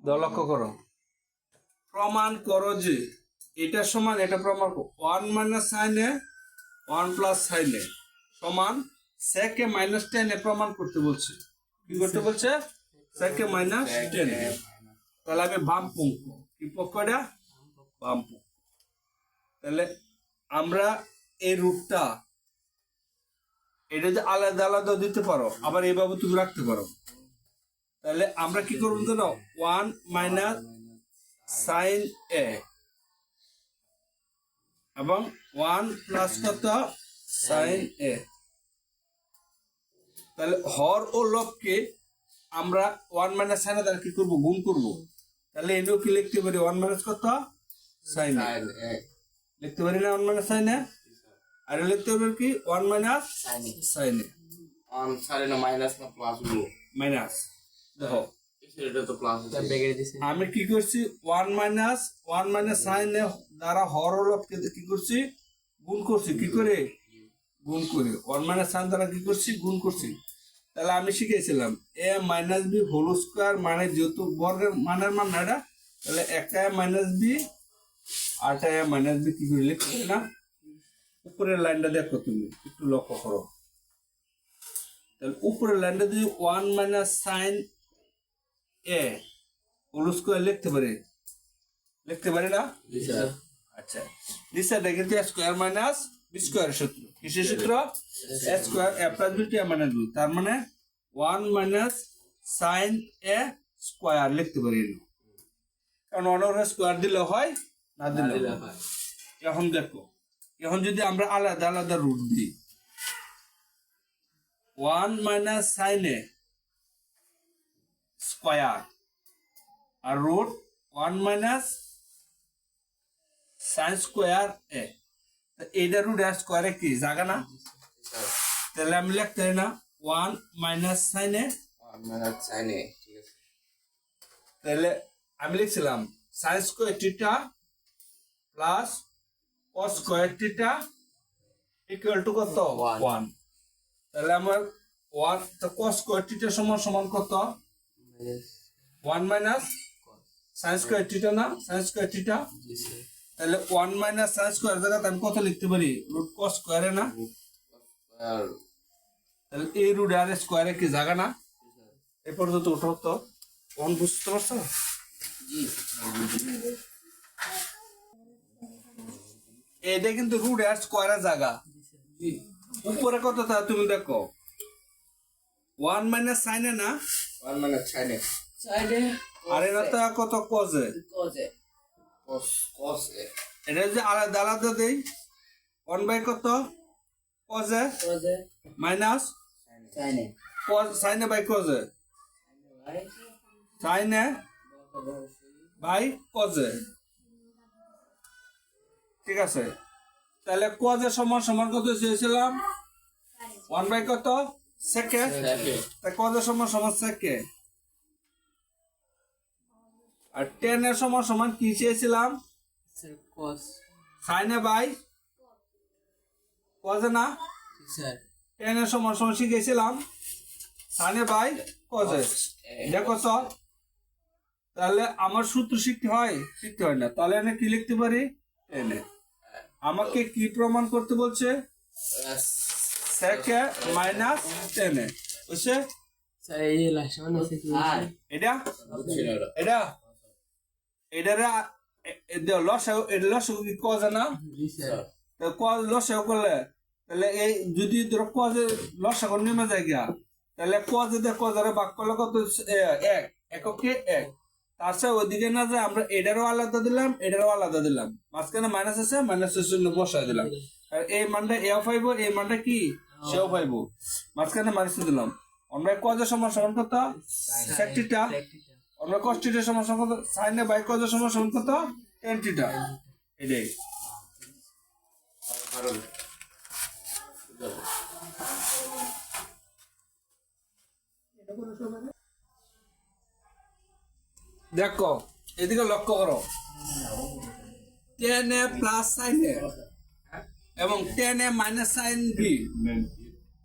লক্ষ্য করো, প্রমাণ করো যে এটা সমান, এটা প্রমাণ করো, 1 মাইনাস সাইন এ 1 প্লাস সাইন এ সমান sec এ মাইনাস 10 এ প্রমাণ করতে বলছে। কি করতে বলছে? sec এ মাইনাস 10 এ। তাহলে আমি বাম পক্ষ, কি পক্ষ এটা? বাম পক্ষ। তাহলে আমরা এই রূপটা এটা যে আলাদা আলাদা দিতে পারো, আবার এইভাবে তুমি রাখতে পারো। তাহলে আমরা কি করবো জানো? 1 মাইনাস সাইন এ এবং 1 প্লাস কত সাইন এ। তাহলে হর ও লবকে আমরা 1 মাইনাস সাইন দ্বারা কি করবো? গুণ করবো। তাহলে এনেও কি লিখতে পারি? 1 মাইনাস কত সাইন এ লিখতে পারি না? 1 মাইনাস সাইন এ। আর লিখতে পারি কি? 1 মাইনাস সাইন এ। মাইনাস দেখো আমি কি করছি? 1 মাইনাস সাইন এ দ্বারা হর ও লবকে কি করছি? গুণ করছি। কি করে? গুণ করে। 1 মাইনাস সাইন দ্বারা কি করছি? গুণ করছি। তাহলে আমি শিখেছিলাম এ মাইনাস বি হোল স্কোয়ার, মানে যেহেতু বর্গের মানের মান না এটা, তাহলে একটা মাইনাস বি আরটা মাইনাস বি কি করে লিখতে না? উপরের লাইনটা দেখো, তুমি একটু লক্ষ্য করো। তাহলে উপরের লাইনটা যদি 1 মাইনাস সাইন এ হোল স্কোয়ার লিখতে পারে না? আচ্ছা, নিচেটা কিন্তু স্কোয়ার মাইনাস বি স্কোয়ারের সূত্র। কিসের সূত্র? A square A plus B টি মাইনাস বি। তার মানে 1 মাইনাস সাইন এ স্কোয়ার লিখতে পারি, কারণ অনর স্কোয়ার দিলে হয়, না দিলে হয়। এখন দেখো, এখন যদি আমরা আলাদা আলাদা রুট দিই, 1 মাইনাস সাইন এ স্কোয়ার আর রুট 1 মাইনাস সাইন স্কোয়ার এ, এইটা রুট আর স্কোয়ারে কি জায়গা না? তাহলে আমি লিখতে পারি না 1 মাইনাস সাইন এ। তাহলে আমি লিখছিলাম sine square theta plus cos square theta equal to কত? 1। তাহলে আমার 1 তো কস স্কোয়ার থিটা সমান সমান কত? 1 মাইনাস সাইন স্কোয়ার থিটা না? Sign square theta. তাহলে 1 মাইনাস সাইন স্কোয়ার জায়গাতে আমি কত লিখতে পারি? রুট কস স্কোয়ারে না? তাহলে এই রুট আর স্কোয়ারে কি জায়গা না? এ পর্যন্ত উঠো তো, কোন বুঝতে পারছো? এটা কিন্তু রুট আর স্কোয়ারের জায়গা। উপরে কত তা তুমি দেখো, 1 মাইনাস সাইনে না? 1 মাইনাস সাইনে আরে না তো কত কজে? কস এ। এটা যে আলাদা আলাদা দেই, 1 বাই কত কজে মাইনাস সাইনে বাই কজে, সাইনে বাই কজে। ঠিক আছে, তাহলে কজে সমান সমান কত চেয়েছিলাম? 1 বাই কত সেকে। তাই কজে সমান সমান সেকে। আর 10 এর সমান সমান কি চেয়েছিলাম? সাইনে বাই কজে না? 10 এর সমান সমান শিখেছিলাম সাইনে বাই কজে। দেখো তো, তাহলে আমার সূত্র শিখতে হয় না। তাহলে এনে কি লিখতে পারি? এনে আমাকে কি প্রমাণ করতে বলছে? সেকে মাইনাস 10 এ বুঝছে? এটা এটা এটারে লসাগু কি কজে না? লসাগু করলে তাহলে এই যদি ধরো কজে লসাগু নেমে যায় গিয়া, তাহলে কজে দিয়ে কজারে ভাগ করলে কত? 1 এককে 1। তার সাথে ওইদিকে না যায়, আমরা এটারও আলাদা দিলাম, এটারও আলাদা দিলাম, মাঝখানে মাইনাস আছে, মাইনাসের জন্য বসায় দিলাম। আর এই মানটা এও পাইবো, এই মানটা কি সেও পাইবো, মাঝখানে মাইনাস দিলাম। আমরা কজের সমান সমান কত? Sec theta. আমরা কস থিটার সমান সমান কত? সাইন এ বাই কজের সমান সমান কত? Tan theta. এটাই দেখো, এদিকে লক্ষ্য করো, 10 এ প্লাস সাইন এ এবং 10 এ মাইনাস সাইন বি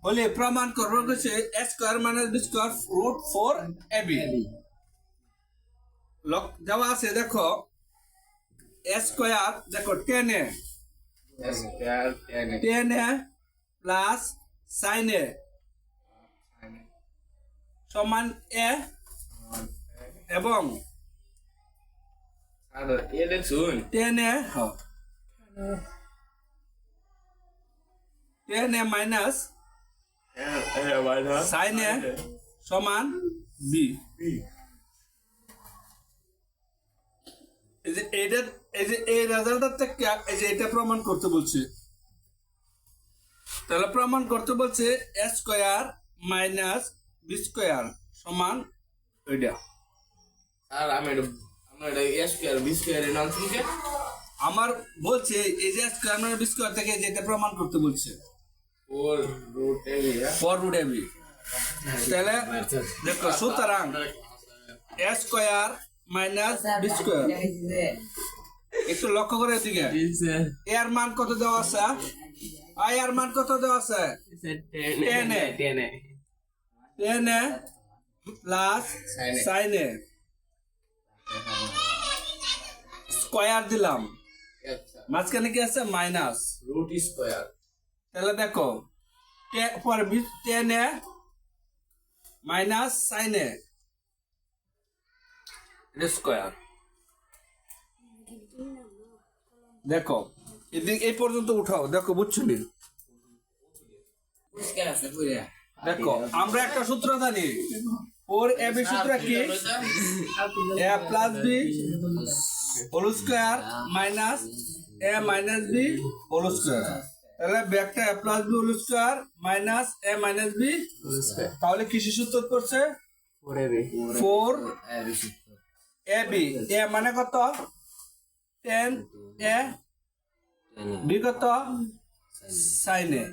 হলে প্রমাণ করবো হচ্ছে A square minus B square root 4 ab। দেওয়া আছে দেখো স্কোয়ার দেখো 10a square 10a plus sin a সমান a এবং আর এলে শুন 10a 10a minus sin a সমান b এই রেজাল্টটা থেকে এটা প্রমাণ করতে বলছে তাহলে প্রমাণ করতে বলছে a square minus b square সমান এটা আর আমরা স্কয়ার বি স্কয়ার এর নাম শুনকে আমার বলছে এই যে স্কয়ার মাইনাস b স্কয়ার থেকে যেটা প্রমাণ করতে বলছে 4 রুট এ ইয়া 4 রুট ab তাহলে দেখো সুতরাং a square minus b square একটু লক্ষ্য করে দিকে এর মান কত দেওয়া আছে আই এর মান কত দেওয়া আছে 10 প্লাস sin a স্কয়ার দিলাম মাঝখানে কি আছে মাইনাস রুট স্কয়ার তাহলে দেখো পরে 10 মাইনাস sin a স্কয়ার দেখো এদিকে এই পর্যন্ত উঠাও দেখো বুঝছো নি দেখো আমরা একটা সূত্র জানি ওর ab সূত্র কি a plus b whole square minus a minus b whole square তাহলে ব্যাকটা a plus b whole square minus a minus b তাহলে কিসের সূত্র করছে 4 ab a মানে কত 10 a b কত sin a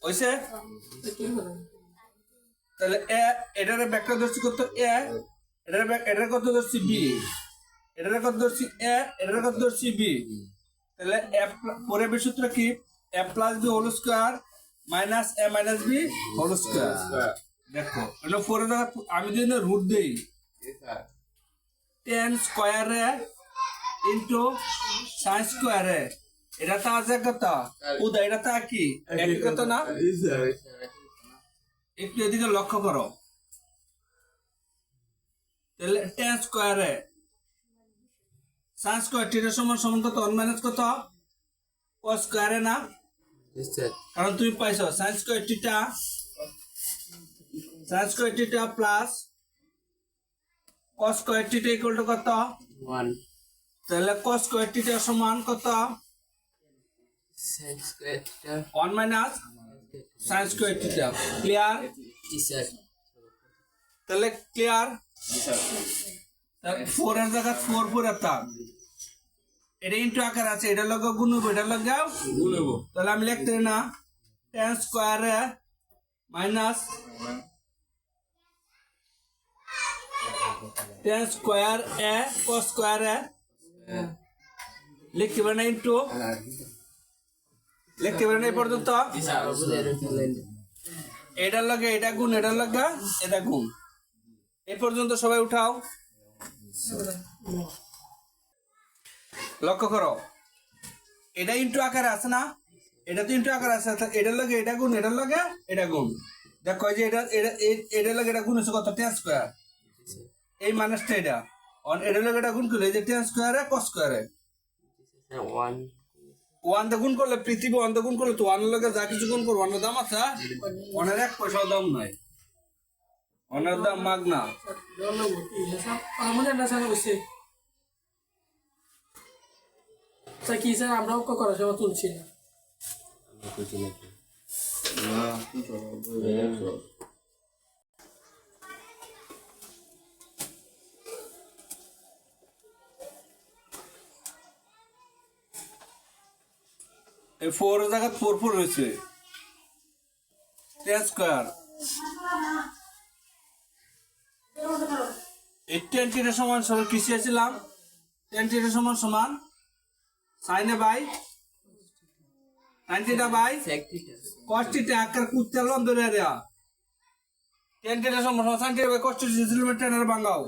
হইছে তাহলে a এটার ব্যাখ্যা ধরছি কত a এটার কত ধরছি b এটার কত ধরছি a এটার কত ধরছি b তাহলে a পরে b সূত্র কি a plus b whole square minus a minus b whole square দেখো এটা পরে আমি যদি রুট দেই 10 স্কয়ারে ইনটু sin স্কয়ারে এটা তো আছে কত উদা এটা তো কি একই কত না একটু এদিকে লক্ষ্য করো তাহলে 10 স্কয়ারে sin স্কয়ার থিটা সমান সমান কত 1 মাইনাস কত cos স্কয়ারে না কারণ তুমি পাইছো sin square theta plus cos square theta equal to কত 1 তাহলে cos স্কয়ার থিটা সমান কত sin square 1 minus sin square theta clear তাহলে ক্লিয়ার 4 এর জায়গা 4 4 এটা এটা ইনটু আকার আছে এটা লগে গুণ হবে এটা লগে গুণ হবে তাহলে আমি লিখতে না 10 স্কয়ারে মাইনাস 10 স্কয়ার এ cos স্কয়ার এ লিখতে পারেন ইনটু লিখতে পারেন এই পর্যন্ত এটার লগে এটা গুণ এটার লগে এটা গুণ এই পর্যন্ত সবাই উঠাও লক্ষ্য করো এটা ইনটু আকারে আছে না এটা তো ইনটু আকারে আছে এটার লগে এটা গুণ এটার লগে এটা গুণ দেখো যে এটার লগে এটা গুণ হচ্ছে কত 10 স্কয়ার এই মাইনাসটা এটা এটার লগে এটা গুণ করলে এই যে 10 স্কয়ারে cos স্কয়ারে 1 দিয়ে গুণ করলে পৃথিবী 1 দিয়ে গুণ করলে তো 1 এর লগে যা কিছু গুণ করো 1 এর দাম আছে 1 এর 1 পয়সাও দাম নাই 1 এর দাম মাগনা কি স্যার আমরাও করার সময় তুলছি না এই 4 এর জায়গা 4 4 রয়েছে 10 স্কয়ার 10 এর সমান সমান কি চেয়েছিলাম 10 এর সমান সমান sin a by sin theta by cos theta আকার কুত্তালন ধরে দেয়া 10 এর সমান সমান sin theta by cos theta ছিল 10 এর ভাঙাও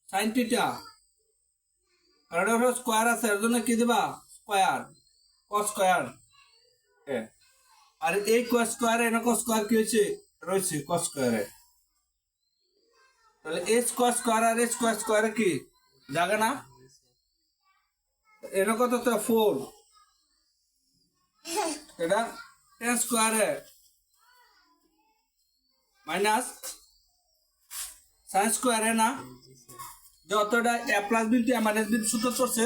সাইন থিটা আর এটা হলো স্কোয়ার আছে এর জন্য কি দিবা স্কোয়ার কস স্কোয়ার আর এই কস স্কোয়ার এনে কস স্কোয়ার কি হয়েছে রয়েছে কস স্কোয়ারে তাহলে এ স্কোয়ার স্কোয়ার আর এ স্কোয়ার স্কোয়ারে কি জাগে না এনে কত তো 4 এটা 10 স্কোয়ারে মাইনাস সাইন স্কোয়ারে না যতটা এ প্লাস বিন্দু এ মাইনাস বিন্দু সূত্র করছে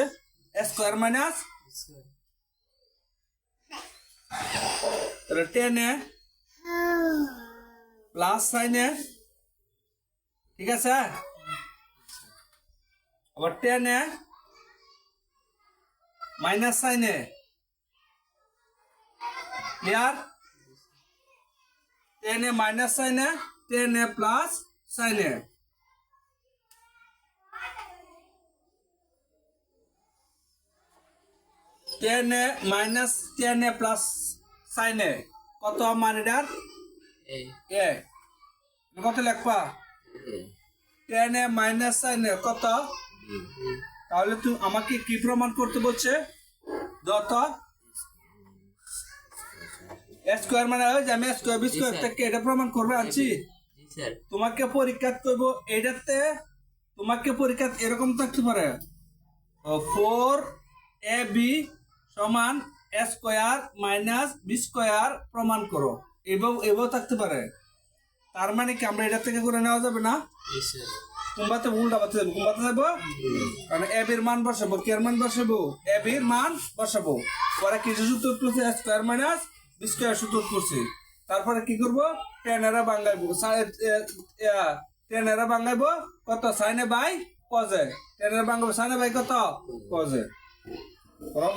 এ স্কোয়ার মাইনাস তাহলে 10 এ প্লাস সাইন এ ঠিক আছে আবার 10 এ মাইনাস সাইন এ ক্লিয়ার 10 এ মাইনাস সাইন এ 10 এ প্লাস সাইন এ টেন এ মাইনাস 10 এ প্লাস সাইন এ কত মান এটার এ কত লিখবা 10 এ মাইনাস সাইন এ কত তাহলে তুমি আমাকে কি প্রমাণ করতে বলছে যত স্কোয়ার মানে ওই যে আমি স্কোয়ার বি স্কোয়ার থেকে এটা প্রমাণ করবে আনছি তোমাকে পরীক্ষা করবো এটাতে তোমাকে পরীক্ষা এরকম থাকতে পারে 4ab সমান a square minus B square প্রমাণ করো এভাবেও থাকতে পারে তার মানে কি আমরা এটা থেকে করে নেওয়া যাবে না কুম্বাতে উল্টা বাতে যাবো কুম্বাতে যাবো কারণ ab এর মান বসাবো কে এর মান বসাবো ab এর মান বসাবো পরে কিছু সূত্র করছে a square minus B square সূত্র করছে তারপরে কি করবো টেনেরা বাঙ্গাইবো টেনেরা বাঙ্গাইবো কত সাইনে বাই কজে টেনেরা বাঙ্গাইবো সাইনে বাই কত কজে করো